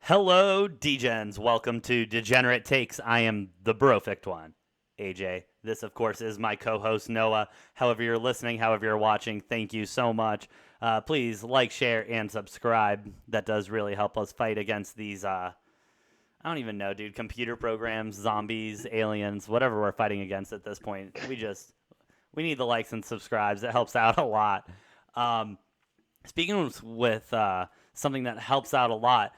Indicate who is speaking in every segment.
Speaker 1: Hello, Degens. Welcome to Degenerate Takes. I am the brofict one, AJ. This, of course, is my co-host Noah. However you're listening, however you're watching, thank you so much. Please like, share, and subscribe. That does really help us fight against these. I don't even know, dude. Computer programs, zombies, aliens, whatever we're fighting against at this point. We need the likes and subscribes. It helps out a lot. Um, Speaking with something that helps out a lot,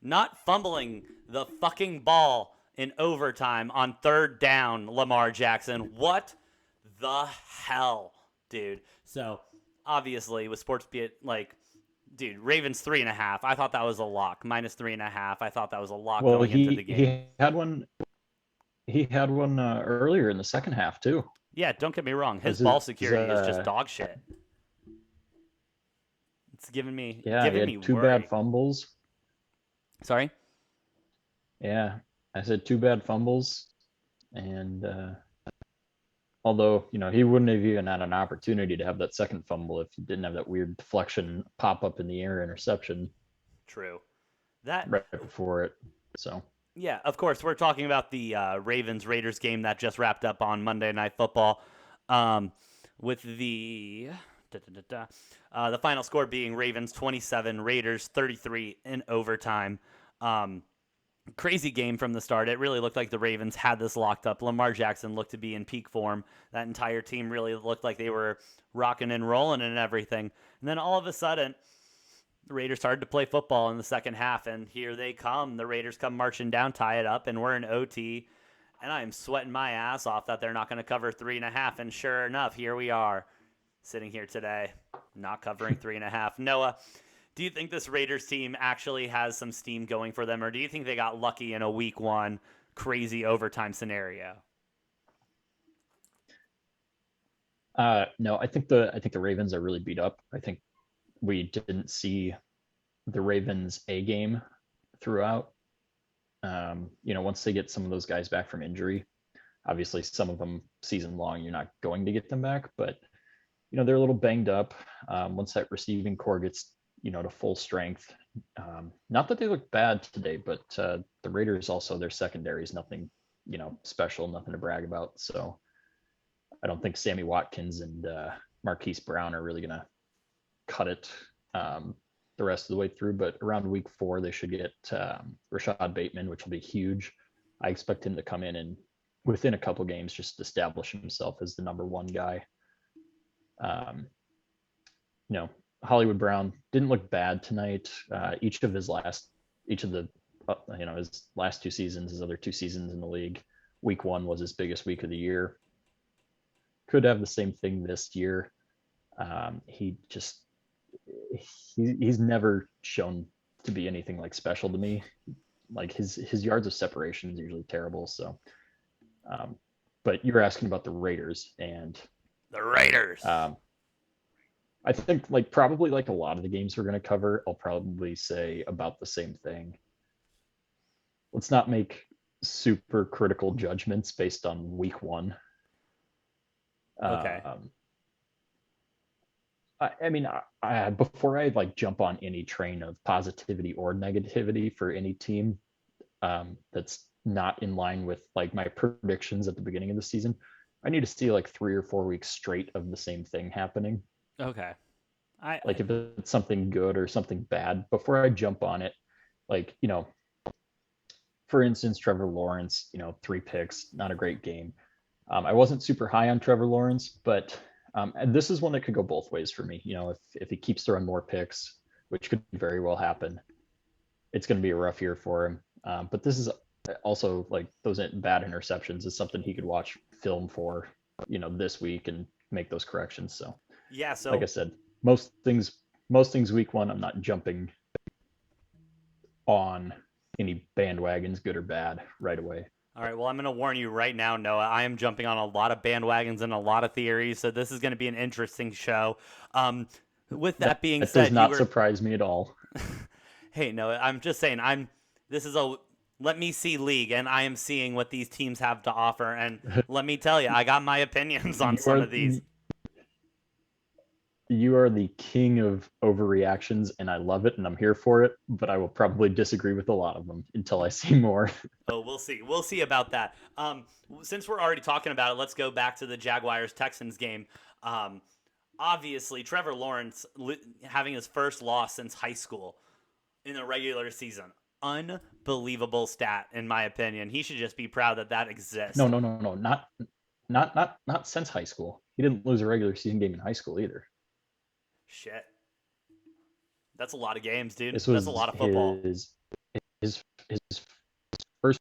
Speaker 1: not fumbling the fucking ball in overtime on third down, Lamar Jackson. What the hell, dude? So, obviously, with SportsBeat, dude, Ravens 3.5. I thought that was a lock. Minus 3.5. I thought that was a lock
Speaker 2: Well,
Speaker 1: going into the
Speaker 2: he
Speaker 1: game.
Speaker 2: he had one. He had one earlier in the second half too.
Speaker 1: Yeah, don't get me wrong. His
Speaker 2: As
Speaker 1: ball
Speaker 2: his,
Speaker 1: security is just dog shit. It's giving me
Speaker 2: yeah, he
Speaker 1: giving me
Speaker 2: had two bad
Speaker 1: worry.
Speaker 2: fumbles.
Speaker 1: Sorry.
Speaker 2: Yeah, I said two bad fumbles, and although he wouldn't have even had an opportunity to have that second fumble if he didn't have that weird deflection pop up in the air interception
Speaker 1: True. That
Speaker 2: right before it. So
Speaker 1: Yeah, of course. We're talking about the Ravens Raiders game that just wrapped up on Monday Night Football, um, with the final score being Ravens 27, Raiders 33 in overtime. Um, Crazy game from the start. It really looked like the Ravens had this locked up. Lamar Jackson looked to be in peak form. That entire team really looked like they were rocking and rolling and everything. And then all of a sudden, the Raiders started to play football in the second half, and here they come. The Raiders come marching down, tie it up, and we're in OT. And I am sweating my ass off that they're not going to cover 3.5. And sure enough, here we are, sitting here today, not covering 3.5. Noah, do you think this Raiders team actually has some steam going for them, or do you think they got lucky in a week one crazy overtime scenario?
Speaker 2: no, I think the Ravens are really beat up. I think we didn't see the Ravens A game throughout. Once they get some of those guys back from injury, obviously some of them season long, you're not going to get them back, but they're a little banged up. Once that receiving core gets to full strength, not that they look bad today, but the Raiders also their secondary is nothing special, nothing to brag about. So I don't think Sammy Watkins and Marquise Brown are really going to cut it the rest of the way through. But around week 4, they should get Rashad Bateman, which will be huge. I expect him to come in and within a couple games just establish himself as the number one guy. Um, you know, Hollywood Brown didn't look bad tonight. Each of the his last 2 seasons, his other 2 seasons in the league, week 1 was his biggest week of the year. Could have the same thing this year. He's never shown to be anything like special to me. Like his yards of separation is usually terrible. So, but you were asking about the Raiders, and
Speaker 1: The Raiders.
Speaker 2: I think probably like a lot of the games we're going to cover, I'll probably say about the same thing. Let's not make super critical judgments based on week 1.
Speaker 1: Okay.
Speaker 2: Um, I mean, before I jump on any train of positivity or negativity for any team that's not in line with my predictions at the beginning of the season, I need to see 3 or 4 weeks straight of the same thing happening.
Speaker 1: Okay. I
Speaker 2: If it's something good or something bad, before I jump on it, like you know, for instance, Trevor Lawrence, 3 picks, not a great game. I wasn't super high on Trevor Lawrence, but and this is one that could go both ways for me. If he keeps throwing more picks, which could very well happen, it's going to be a rough year for him. But this is also those bad interceptions is something he could watch film for, this week and make those corrections. So,
Speaker 1: Yeah,
Speaker 2: like I
Speaker 1: so
Speaker 2: said, most things week 1, I'm not jumping on any bandwagons, good or bad, right away.
Speaker 1: all right, well, I'm going to warn you right now, Noah. I am jumping on a lot of bandwagons and a lot of theories, so this is going to be an interesting show. With that being
Speaker 2: That does
Speaker 1: said, you
Speaker 2: not
Speaker 1: were,
Speaker 2: surprise me at all.
Speaker 1: hey, Noah, I'm just saying, this is a let me see league, and I am seeing what these teams have to offer, and let me tell you, I got my opinions on
Speaker 2: You
Speaker 1: some
Speaker 2: are
Speaker 1: of these.
Speaker 2: you are the king of overreactions, and I love it, and I'm here for it. But I will probably disagree with a lot of them until I see more.
Speaker 1: Oh, we'll see. We'll see about that. Since we're already talking about it, let's go back to the Jaguars Texans game. Um, Obviously, Trevor Lawrence having his first loss since high school in a regular season. Unbelievable stat, in my opinion. He should just be proud that that
Speaker 2: No,
Speaker 1: exists.
Speaker 2: no, no, no, not since high school. He didn't lose a regular season game in high school either.
Speaker 1: Shit. That's a lot of games, dude.
Speaker 2: This
Speaker 1: That's a
Speaker 2: was
Speaker 1: lot of football.
Speaker 2: his first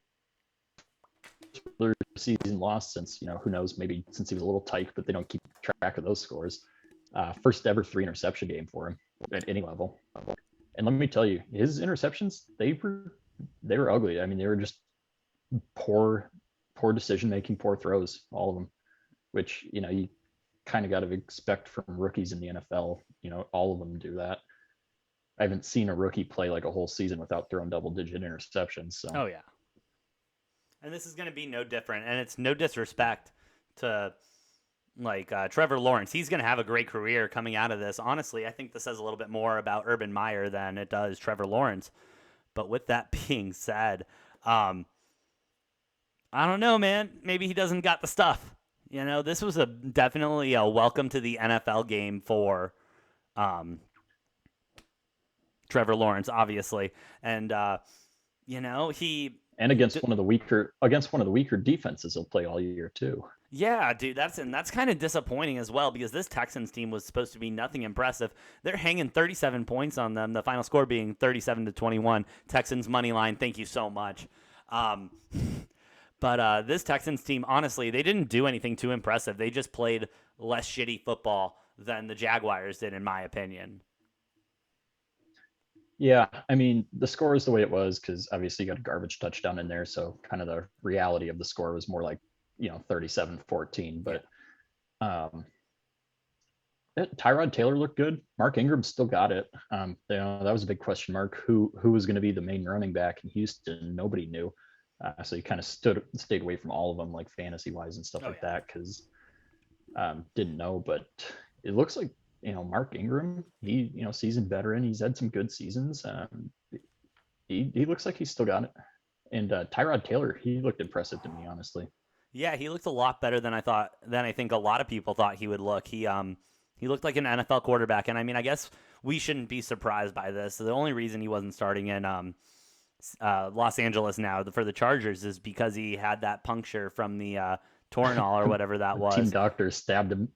Speaker 2: regular season loss since, who knows, maybe since he was a little tyke, but they don't keep track of those scores. First ever 3 interception game for him at any level. And let me tell you, his interceptions, they were ugly. I mean, they were just poor decision making, poor throws, all of them, which you kind of got to expect from rookies in the NFL. All of them do that. I haven't seen a rookie play like a whole season without throwing double-digit interceptions. So
Speaker 1: Oh, yeah. And this is going to be no different. And it's no disrespect to Trevor Lawrence. He's going to have a great career coming out of this. Honestly, I think this says a little bit more about Urban Meyer than it does Trevor Lawrence. But with that being said, I don't know, man. Maybe he doesn't got the stuff. This was definitely a welcome to the NFL game for Trevor Lawrence, obviously, and he
Speaker 2: and against one of the weaker defenses he'll play all year too.
Speaker 1: Yeah, dude, that's kind of disappointing as well because this Texans team was supposed to be nothing impressive. They're hanging 37 points on them. The final score being 37-21. Texans money line. Thank you so much. Um, but this Texans team, honestly, they didn't do anything too impressive. They just played less shitty football than the Jaguars did, in my opinion.
Speaker 2: Yeah, I mean, the score is the way it was because obviously you got a garbage touchdown in there. So kind of the reality of the score was more like, 37-14.
Speaker 1: Yeah.
Speaker 2: But Tyrod Taylor looked good. Mark Ingram still got it. That was a big question mark. Who was going to be the main running back in Houston? Nobody knew. So you kind of stayed away from all of them, like fantasy wise and stuff like that, because didn't know. But it looks like Mark Ingram, he seasoned veteran. He's had some good seasons. He looks like he's still got it. And Tyrod Taylor, he looked impressive to me, honestly.
Speaker 1: Yeah, he looked a lot better than I think a lot of people thought he would look. He looked like an NFL quarterback, and I mean, I guess we shouldn't be surprised by this. The only reason he wasn't starting in Los Angeles now for the Chargers is because he had that puncture from the Toranol or whatever that was.
Speaker 2: Team doctor stabbed him.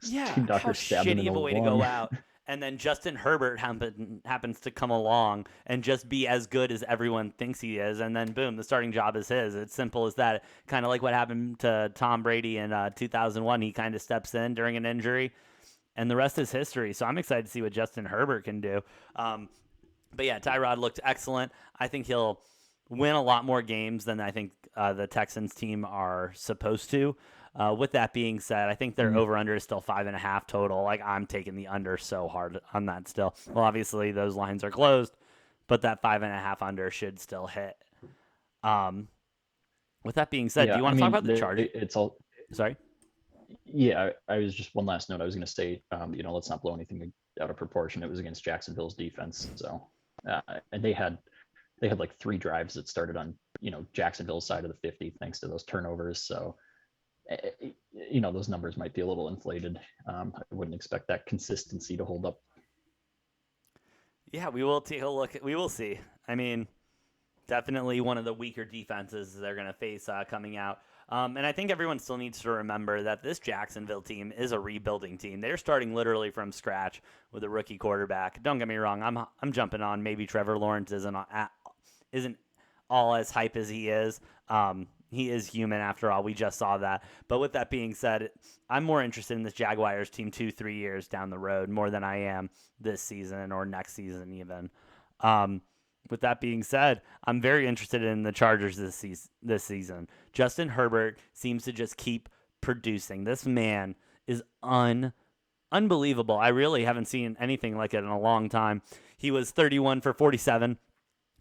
Speaker 1: Yeah,
Speaker 2: Team doctor
Speaker 1: how
Speaker 2: stabbed him in
Speaker 1: shitty
Speaker 2: the
Speaker 1: of a way to
Speaker 2: lung.
Speaker 1: go out. And then Justin Herbert happens to come along and just be as good as everyone thinks he is. And then, boom, the starting job is his. It's simple as that. Kind of like what happened to Tom Brady in 2001. He kind of steps in during an injury, and the rest is history. So I'm excited to see what Justin Herbert can do. But yeah, Tyrod looked excellent. I think he'll win a lot more games than I think the Texans team are supposed to. With that being said, I think their over-under is still 5.5 total. Like, I'm taking the under so hard on that still. Well, obviously, those lines are closed, but that 5.5 under should still hit. With that being said, do you want to talk about the Chargers?
Speaker 2: It's all.
Speaker 1: Sorry?
Speaker 2: Yeah, I was just one last note. I was going to say, let's not blow anything out of proportion. It was against Jacksonville's defense. So, and they had like 3 drives that started on, Jacksonville's side of the 50, thanks to those turnovers. So, those numbers might be a little inflated. I wouldn't expect that consistency to hold up.
Speaker 1: Yeah, we will take a look. We will see. I mean, definitely one of the weaker defenses they're going to face coming out. And I think everyone still needs to remember that this Jacksonville team is a rebuilding team. They're starting literally from scratch with a rookie quarterback. Don't get me wrong. I'm jumping on maybe Trevor Lawrence isn't all as hype as he is. He is human after all. We just saw that. But with that being said, I'm more interested in this Jaguars team 2-3 years down the road more than I am this season or next season even. With that being said, I'm very interested in the Chargers this season. Justin Herbert seems to just keep producing. This man is unbelievable. I really haven't seen anything like it in a long time. He was 31 for 47,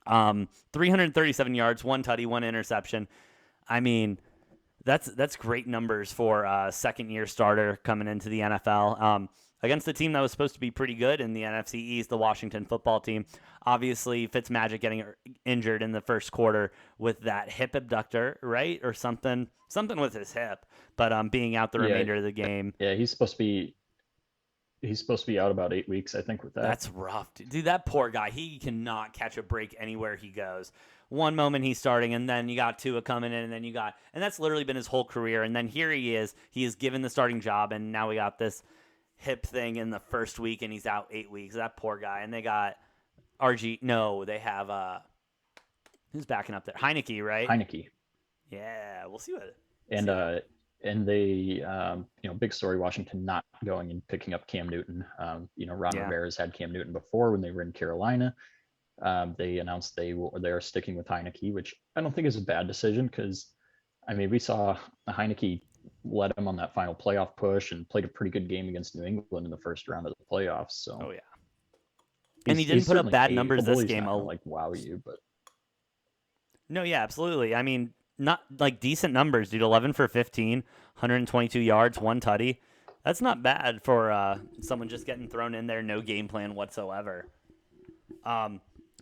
Speaker 1: 337 yards, 1 tutty, 1 interception. I mean, that's great numbers for a second-year starter coming into the NFL. against a team that was supposed to be pretty good in the NFC East, the Washington football team. Obviously, Fitzmagic getting injured in the first quarter with that hip abductor, right, or something with his hip, but being out the
Speaker 2: Yeah,
Speaker 1: remainder of the game.
Speaker 2: yeah, he's supposed to be out about 8 weeks, I think, with that.
Speaker 1: That's rough, dude. That poor guy. He cannot catch a break anywhere he goes. One moment he's starting, and then you got Tua coming in, and then and that's literally been his whole career. And then here he is. He is given the starting job, and now we got this hip thing in the first week, and he's out 8 weeks. That poor guy. And they got RG. No, they have who's backing up there? Heineke, right?
Speaker 2: Heineke.
Speaker 1: Yeah, we'll see what.
Speaker 2: And they big story, Washington not going and picking up Cam Newton. Ron
Speaker 1: Yeah,
Speaker 2: Rivera's had Cam Newton before when they were in Carolina. They announced they're sticking with Heineke, which I don't think is a bad decision because, I mean, we saw Heineke led him on that final playoff push and played a pretty good game against New England in the first round of the playoffs.
Speaker 1: oh
Speaker 2: So
Speaker 1: yeah. And he didn't
Speaker 2: he's
Speaker 1: put up
Speaker 2: certainly
Speaker 1: bad numbers
Speaker 2: capable.
Speaker 1: this
Speaker 2: He's
Speaker 1: game.
Speaker 2: not gonna like wow you, but
Speaker 1: No, yeah, absolutely. I mean, not like decent numbers, dude. 11 for 15, 122 yards, one tutty. That's not bad for someone just getting thrown in there, no game plan whatsoever. Um,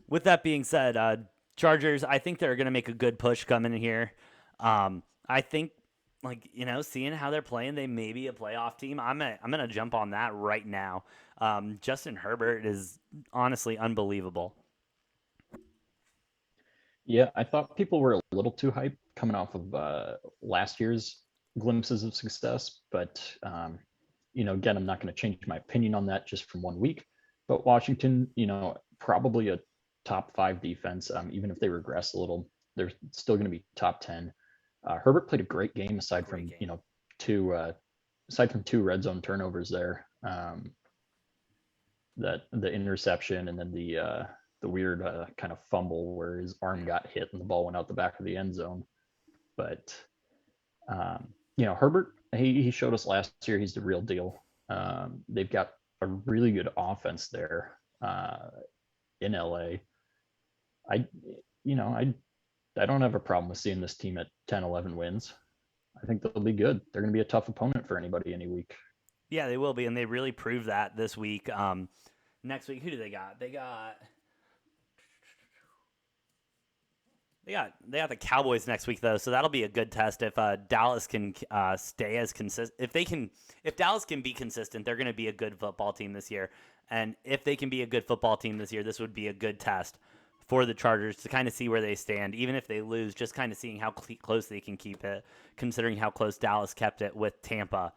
Speaker 1: with that being said, Chargers, I think they're going to make a good push coming in here. I think, seeing how they're playing, they may be a playoff team. I'm gonna jump on that right now. Justin Herbert is honestly unbelievable.
Speaker 2: yeah, I thought people were a little too hyped coming off of last year's glimpses of success, but again, I'm not going to change my opinion on that just from 1 week. But Washington, probably a top five defense. Even if they regress a little, they're still going to be top 10. Herbert played a great game
Speaker 1: Great game.
Speaker 2: two aside from two red zone turnovers there. That the interception and then the weird kind of fumble where his arm got hit and the ball went out the back of the end zone. But Herbert, he showed us last year he's the real deal. They've got a really good offense there in LA. I you know I don't have a problem with seeing this team at 10, 11 wins. I think they'll be good. They're going to be a tough opponent for anybody any week.
Speaker 1: Yeah, they will be, and they really proved that this week. Next week, who do they got? They got the Cowboys next week though, so that'll be a good test if Dallas can stay as consistent. If Dallas can be consistent, they're going to be a good football team this year. And if they can be a good football team this year, this would be a good test for the Chargers to kind of see where they stand, even if they lose. Just kind of seeing how close they can keep it, considering how close Dallas kept it with Tampa.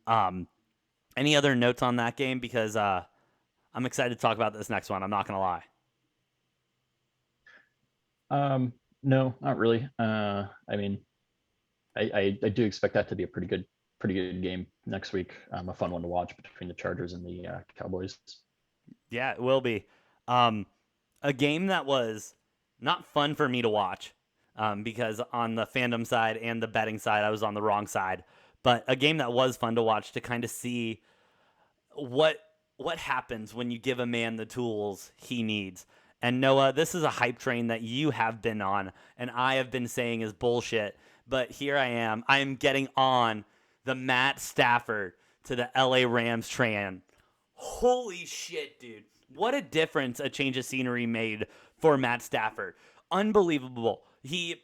Speaker 1: Any other notes on that game? Because I'm excited to talk about this next one. I'm not going to lie.
Speaker 2: No, not really. I mean, I do expect that to be a pretty good game next week. A fun one to watch between the Chargers and the Cowboys.
Speaker 1: Yeah, it will be. A game that was not fun for me to watch because on the fandom side and the betting side, I was on the wrong side. But a game that was fun to watch to kind of see what happens when you give a man the tools he needs. And Noah, this is a hype train that you have been on, and I have been saying is bullshit. But here I am. I am getting on the Matt Stafford to the LA Rams train. Holy shit, dude. What a difference a change of scenery made for Matt Stafford. Unbelievable. He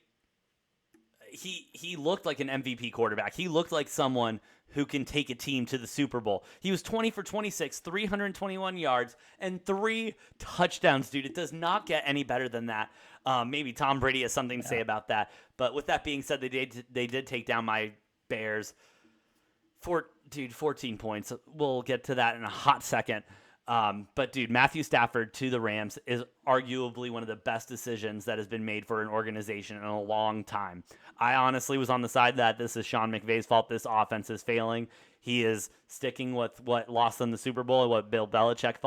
Speaker 1: looked like an MVP quarterback. He looked like someone who can take a team to the Super Bowl. He was 20 for 26, 321 yards, and 3 touchdowns, dude. It does not get any better than that. Maybe Tom Brady has something to say about that. But with that being said, they did take down my Bears. 14 points. We'll get to that in a hot second. But dude, Matthew Stafford to the Rams is arguably one of the best decisions that has been made for an organization in a long time. I honestly was on the side that this is Sean McVay's fault. This offense is failing. He is sticking with what lost them the Super Bowl and what Bill Belichick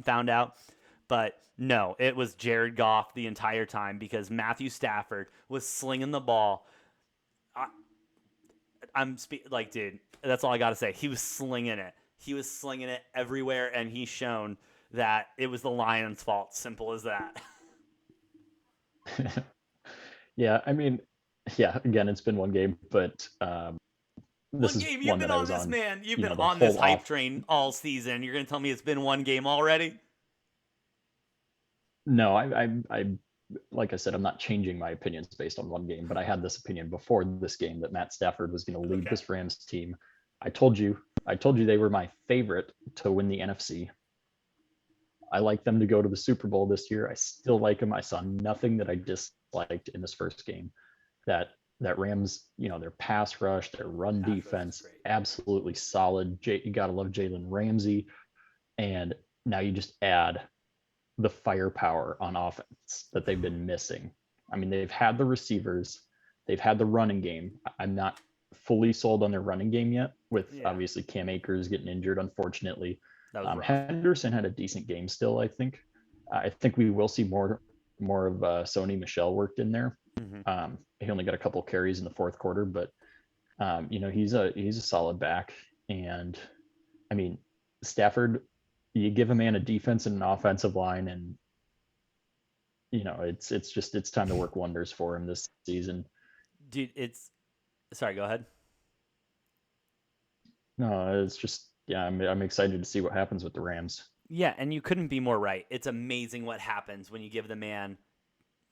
Speaker 1: found out. But no, it was Jared Goff the entire time because Matthew Stafford was slinging the ball. Dude, that's all I got to say. He was slinging it. He was slinging it everywhere, and he's shown that it was the Lions' fault. Simple as that.
Speaker 2: Yeah, I mean, yeah. Again, it's been one game, but this
Speaker 1: One
Speaker 2: is
Speaker 1: game. You've
Speaker 2: one
Speaker 1: been
Speaker 2: that I
Speaker 1: on
Speaker 2: was
Speaker 1: this,
Speaker 2: on,
Speaker 1: man. You've been
Speaker 2: the
Speaker 1: on this
Speaker 2: whole
Speaker 1: hype
Speaker 2: off.
Speaker 1: train all season. You're gonna tell me it's been one game already?
Speaker 2: No, I like I said, I'm not changing my opinions based on one game, but I had this opinion before this game that Matt Stafford was going to lead
Speaker 1: Okay.
Speaker 2: this Rams team. I told you they were my favorite to win the NFC. I like them to go to the Super Bowl this year. I still like them. I saw nothing that I disliked in this first game. That Rams, their pass rush, their run
Speaker 1: Pass rush is
Speaker 2: defense,
Speaker 1: great.
Speaker 2: absolutely solid. You gotta love Jalen Ramsey, and now you just add the firepower on offense that they've been missing. I mean, they've had the receivers, they've had the running game. I'm not fully sold on their running game yet, with
Speaker 1: Yeah,
Speaker 2: obviously Cam Akers getting injured, unfortunately.
Speaker 1: that was rough.
Speaker 2: Henderson had a decent game still, I think. I think we will see more of Sony Michel worked in there.
Speaker 1: Hmm.
Speaker 2: He only got a couple carries in the fourth quarter, but he's a solid back. And I mean, Stafford, you give a man a defense and an offensive line, and it's time to work wonders for him this season.
Speaker 1: Dude, it's sorry. Go ahead.
Speaker 2: No, it's just yeah, I'm excited to see what happens with the Rams.
Speaker 1: Yeah, and you couldn't be more right. It's amazing what happens when you give the man,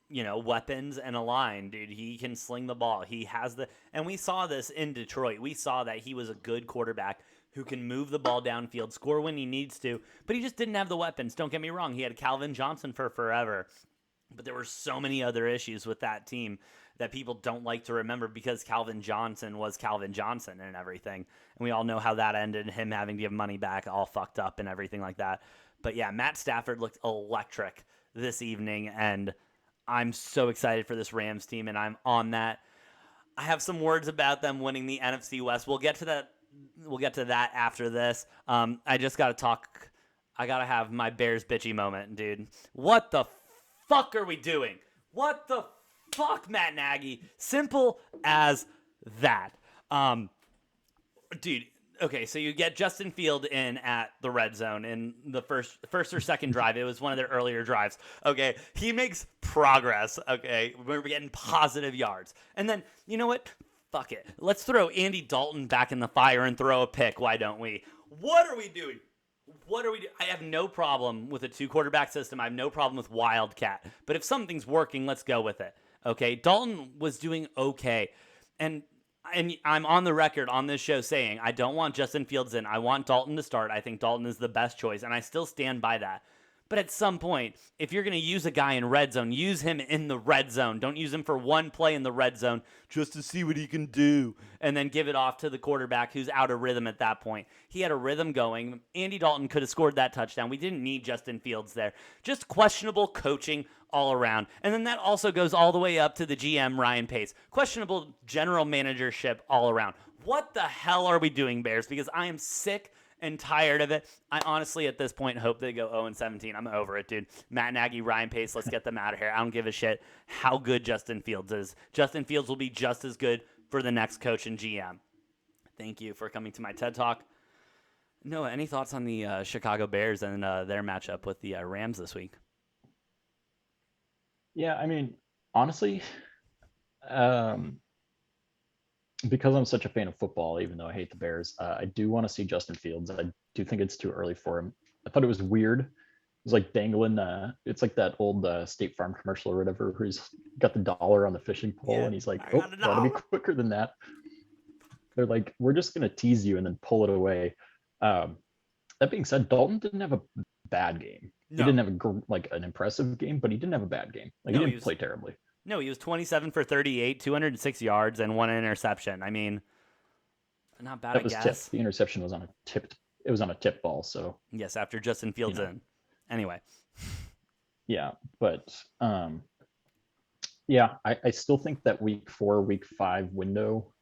Speaker 1: weapons and a line, dude. He can sling the ball. He has and we saw this in Detroit. We saw that he was a good quarterback who can move the ball downfield, score when he needs to, but he just didn't have the weapons. Don't get me wrong. He had Calvin Johnson for forever, but there were so many other issues with that team that people don't like to remember because Calvin Johnson was Calvin Johnson and everything. And we all know how that ended, him having to give money back all fucked up and everything like that. But yeah, Matt Stafford looked electric this evening, and I'm so excited for this Rams team, and I'm on that. I have some words about them winning the NFC West. We'll get to that. We'll get to that after this. I just got to talk. I got to have my Bears bitchy moment, dude. What the fuck are we doing? What the fuck, Matt Nagy? Simple as that. Dude, okay, so you get Justin Field in at the red zone in the first or second drive. It was one of their earlier drives. Okay, he makes progress. Okay, we're getting positive yards, and then you know what? Fuck it. Let's throw Andy Dalton back in the fire and throw a pick. Why don't we? What are we doing? What are we doing? I have no problem with a two quarterback system. I have no problem with Wildcat. But if something's working, let's go with it. Okay, Dalton was doing okay, and I'm on the record on this show saying I don't want Justin Fields in. I want Dalton to start. I think Dalton is the best choice, and I still stand by that. But at some point, if you're going to use a guy in red zone, use him in the red zone. Don't use him for one play in the red zone just to see what he can do and then give it off to the quarterback who's out of rhythm at that point. He had a rhythm going. Andy Dalton could have scored that touchdown. We didn't need Justin Fields there. Just questionable coaching all around. And then that also goes all the way up to the GM, Ryan Pace. Questionable general managership all around. What the hell are we doing, Bears? Because I am sick and tired of it. I honestly, at this point, hope they go 0-17. I'm over it, dude. Matt Nagy, Ryan Pace, let's get them out of here. I don't give a shit how good Justin Fields is. Justin Fields will be just as good for the next coach and GM. Thank you for coming to my TED Talk. Noah, any thoughts on the Chicago Bears and their matchup with the Rams this week?
Speaker 2: Yeah, I mean, honestly, um, because I'm such a fan of football, even though I hate the Bears, I do want to see Justin Fields. I do think it's too early for him. I thought it was weird. It was like dangling. It's like that old State Farm commercial or whatever, where he's got the dollar on the fishing pole,
Speaker 1: Yeah,
Speaker 2: and he's like,
Speaker 1: I
Speaker 2: "Oh,
Speaker 1: got a
Speaker 2: gotta be
Speaker 1: dollar.
Speaker 2: quicker than that." They're like, "We're just gonna tease you and then pull it away." Um, that being said, Dalton didn't have a bad game. He
Speaker 1: No,
Speaker 2: didn't have like an impressive game, but he didn't have a bad game. Like he
Speaker 1: no, he
Speaker 2: didn't
Speaker 1: was
Speaker 2: play terribly.
Speaker 1: no, he was 27 for 38, 206 yards, and one interception. I mean, not bad, I
Speaker 2: That was tipped.
Speaker 1: guess.
Speaker 2: The interception was on a tipped. It was on a tip ball, so
Speaker 1: Yes, after Justin
Speaker 2: you
Speaker 1: Fields
Speaker 2: know,
Speaker 1: in. Anyway,
Speaker 2: yeah. But yeah, I still think that week 4, week 5 window,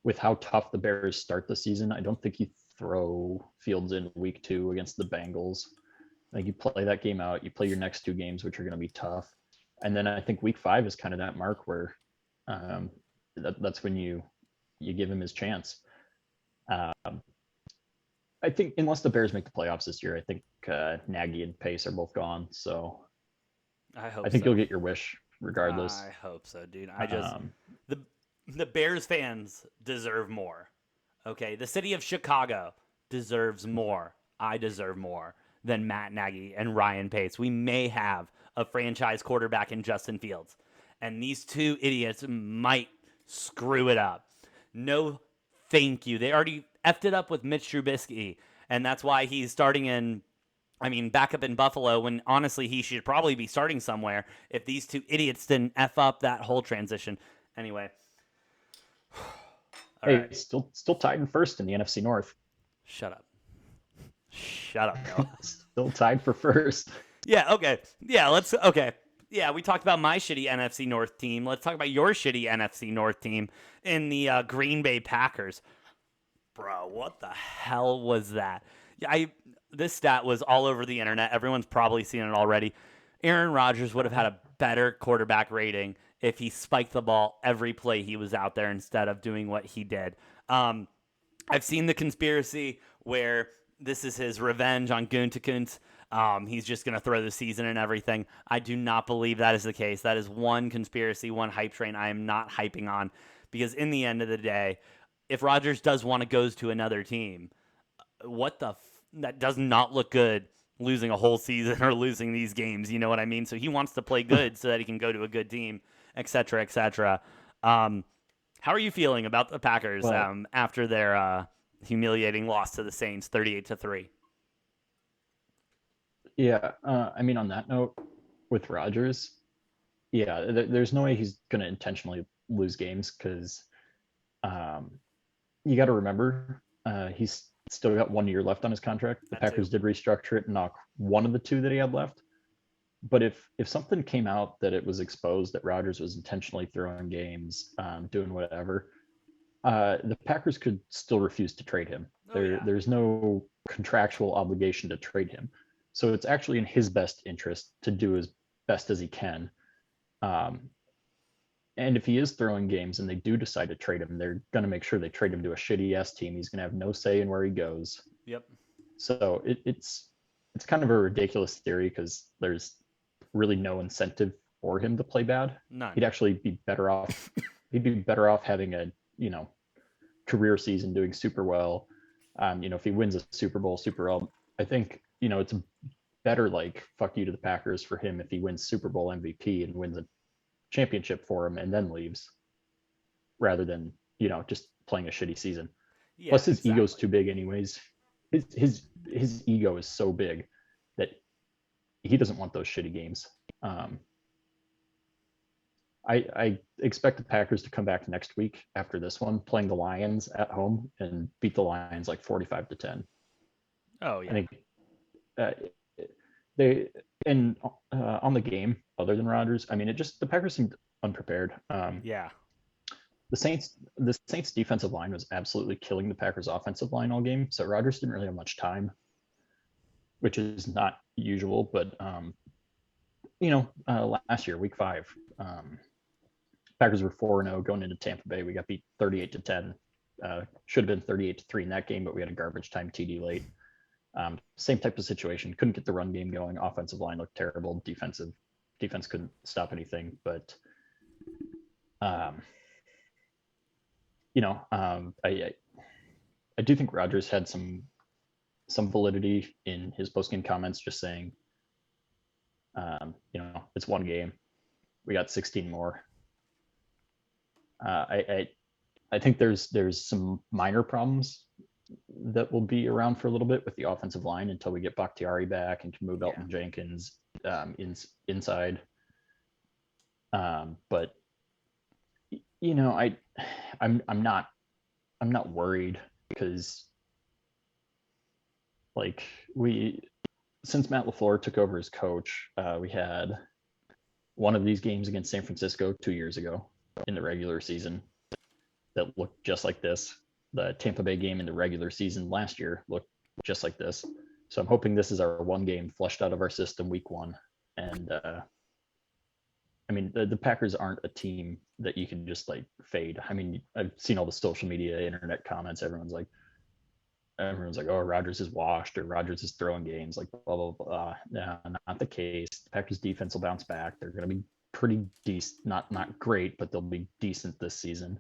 Speaker 2: with how tough the Bears start the season, I don't think you throw Fields in week 2 against the Bengals. Like you play that game out, you play your next 2 games, which are going to be tough, and then I think week 5 is kind of that mark where um, that's when you give him his chance. Um, I think unless the Bears make the playoffs this year, I think Nagy and Pace are both gone. So
Speaker 1: I
Speaker 2: I
Speaker 1: hope
Speaker 2: think you'll
Speaker 1: so.
Speaker 2: get your wish regardless.
Speaker 1: I hope so, dude.
Speaker 2: Um,
Speaker 1: The Bears fans deserve more. Okay, the city of Chicago deserves more. I deserve more than Matt Nagy and Ryan Pace. We may have a franchise quarterback in Justin Fields, and these two idiots might screw it up. No, thank you. They already effed it up with Mitch Trubisky, and that's why he's starting in. I mean, back up in Buffalo when honestly he should probably be starting somewhere if these two idiots didn't F up that whole transition. Anyway, all
Speaker 2: Hey,
Speaker 1: right.
Speaker 2: still tied in first in the NFC North.
Speaker 1: Shut up. Shut up, Noah.
Speaker 2: Still tied for first.
Speaker 1: Yeah, okay. Yeah, let's okay. Yeah, we talked about my shitty NFC North team. Let's talk about your shitty NFC North team in the Green Bay Packers. Bro, what the hell was that? I This stat was all over the internet. Everyone's probably seen it already. Aaron Rodgers would have had a better quarterback rating if he spiked the ball every play he was out there instead of doing what he did. I've seen the conspiracy where this is his revenge on Gutekunst. He's just going to throw the season and everything. I do not believe that is the case. That is one conspiracy, one hype train I am not hyping on because in the end of the day, if Rodgers does want to goes to another team, that does not look good losing a whole season or losing these games. You know what I mean? So he wants to play good so that he can go to a good team, etc., etc. How are you feeling about the Packers
Speaker 2: Well,
Speaker 1: after their humiliating loss to the Saints, 38-3?
Speaker 2: yeah. I mean, on that note, with Rodgers, yeah, there's no way he's going to intentionally lose games because um, you got to remember he's still got 1 year left on his contract. The
Speaker 1: That too.
Speaker 2: Packers did restructure it and knock one of the two that he had left. But if something came out that it was exposed that Rodgers was intentionally throwing games, doing whatever, the Packers could still refuse to trade him.
Speaker 1: Oh yeah.
Speaker 2: There's no contractual obligation to trade him, so it's actually in his best interest to do as best as he can. Um, and if he is throwing games and they do decide to trade him, they're going to make sure they trade him to a shitty ass team. He's going to have no say in where he goes.
Speaker 1: Yep.
Speaker 2: So it's kind of a ridiculous theory because there's really no incentive for him to play bad.
Speaker 1: None.
Speaker 2: He'd actually be better off. He'd be better off having a career season doing super well. If he wins a Super Bowl, super well, I think it's better like fuck you to the Packers for him if he wins Super Bowl MVP and wins a championship for him and then leaves, rather than just playing a shitty season.
Speaker 1: Yeah,
Speaker 2: Plus, his ego's
Speaker 1: exactly.
Speaker 2: too big, anyways. His ego is so big that he doesn't want those shitty games. Um, I expect the Packers to come back next week after this one, playing the Lions at home and beat the Lions like 45-10.
Speaker 1: Oh
Speaker 2: I
Speaker 1: yeah.
Speaker 2: think uh, they and on the game other than Rodgers, I mean, the Packers seemed unprepared.
Speaker 1: Yeah.
Speaker 2: The Saints defensive line was absolutely killing the Packers offensive line all game, so Rodgers didn't really have much time, which is not usual. But last year, Week 5, Packers were 4-0 going into Tampa Bay. We got beat 38-10. Should have been 38-3 in that game, but we had a garbage time TD late. Same type of situation. Couldn't get the run game going. Offensive line looked terrible. Defense couldn't stop anything. But I do think Rodgers had some validity in his post-game comments, just saying, it's one game. We got 16 more. I think there's some minor problems that will be around for a little bit with the offensive line until we get Bakhtiari back and can move
Speaker 1: Yeah.
Speaker 2: Elton Jenkins inside. But I'm not worried because like since Matt LaFleur took over as coach, we had one of these games against San Francisco 2 years ago in the regular season that looked just like this. The Tampa Bay game in the regular season last year looked just like this. So I'm hoping this is our one game flushed out of our system week 1. And I mean, the Packers aren't a team that you can just like fade. I mean, I've seen all the social media, internet comments. Everyone's like, oh, Rodgers is washed or Rodgers is throwing games, like blah, blah, blah. No, not the case. The Packers defense will bounce back. They're going to be pretty decent, not great, but they'll be decent this season.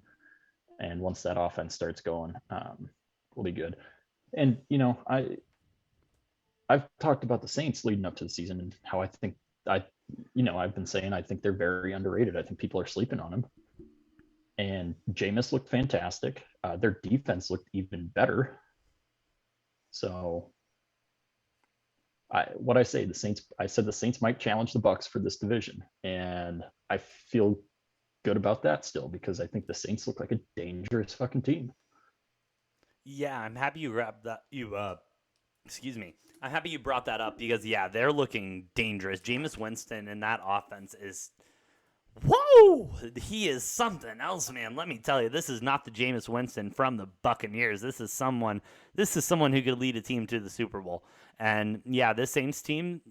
Speaker 2: And once that offense starts going, will be good. And I've talked about the Saints leading up to the season and how I think I I've been saying I think they're very underrated. I think people are sleeping on them. And Jameis looked fantastic. Their defense looked even better. So I say the Saints. I said the Saints might challenge the Bucks for this division, and I feel good about that still because I think the Saints look like a dangerous fucking team.
Speaker 1: Yeah, I'm happy you wrapped that. Excuse me. I'm happy you brought that up because yeah, they're looking dangerous. Jameis Winston in that offense is whoa! He is something else, man. Let me tell you, this is not the Jameis Winston from the Buccaneers. This is someone. This is someone who could lead a team to the Super Bowl. And yeah, this Saints team